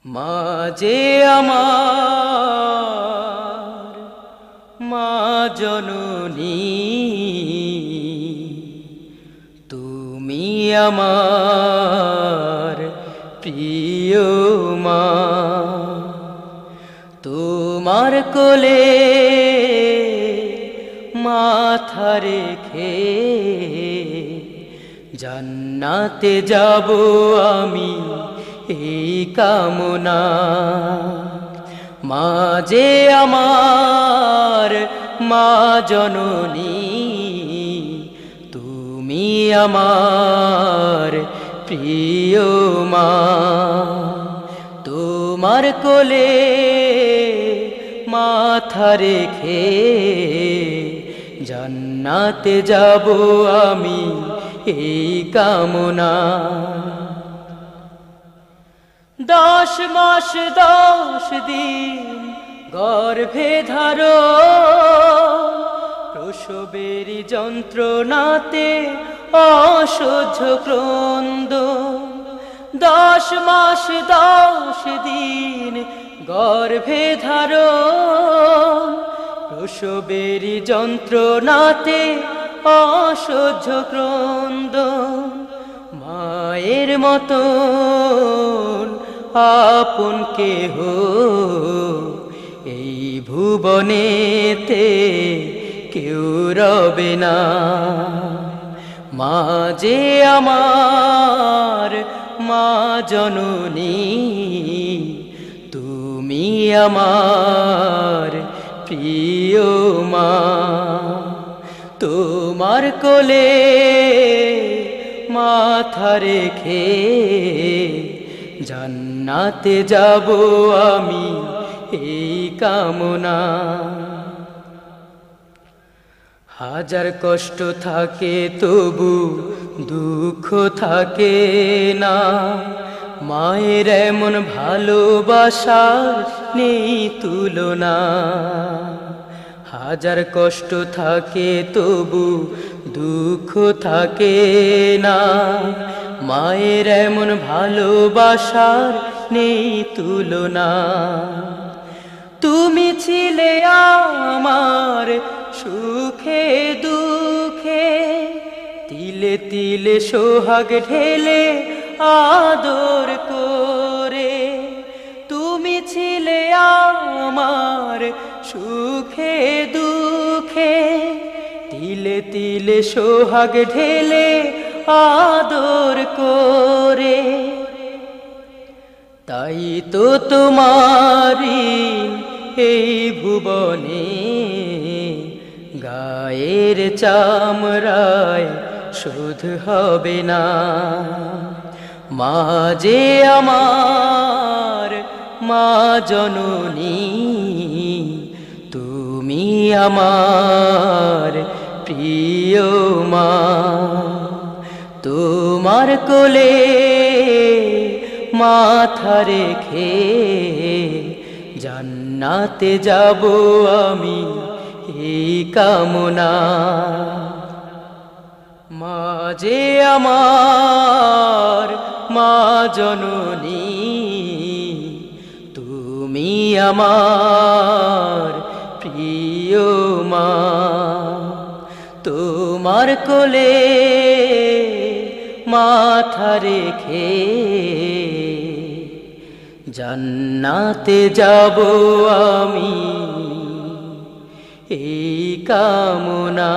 মা যে আমার মা জননী, তুমি আমার প্রিয় মা। তোমার কোলে মাথা রেখে জান্নাতে যাব আমি, এই কামনা। মা যে আমার মা জননী, তুমি আমার প্রিয় মা। তোমার কোলে মাথা রেখে জান্নাতে যাব আমি, এই কামনা। 10 মাস 10 দিন গর্ভে ধারণ, প্রসবের যন্ত্রণাতে অসহ্য ক্রন্দন। 10 মাস 10 দিন গর্ভে ধারণ, প্রসবের যন্ত্রণাতে অসহ্য ক্রন্দন। মায়ের মতন আপন কেহ এই ভুবনেতে কেউ রবে না। মা যে আমার মা জননী, তুমি আমার প্রিয় মা। তোমার কোলে মাথা রেখে জান্নাতে যাব আমি, এই কামনা। হাজার কষ্ট থাকে তবু দুঃখ থাকে না, মায়ের এমন ভালোবাসার নেই তুলনা। হাজার কষ্ট থাকে তবু দুঃখ থাকে না, মায়ের এমন ভালোবাসার নেই তুলনা। তুমি ছিলে আমার সুখে দুঃখে, তিলে তিলে সোহাগ ঢেলে আদর করে। তুমি ছিলে আমার সুখে দুঃখে, তিলে তিলে সোহাগ ঢেলে আদর করে। তাই তো তোমারি এই ভুবনে গায়ের চামড়ায় শোধ হবে না। মা যে আমার মা জননী, তুমি আমার প্রিয় মা। তোমার কোলে মাথা রেখে জান্নাতে যাব আমি, এই কামনা। মা যে আমার মা জননী, তুমি আমার প্রিয় মা। তোমার কোলে মাথা রেখে জান্নাতে যাব আমি, এই কামনা।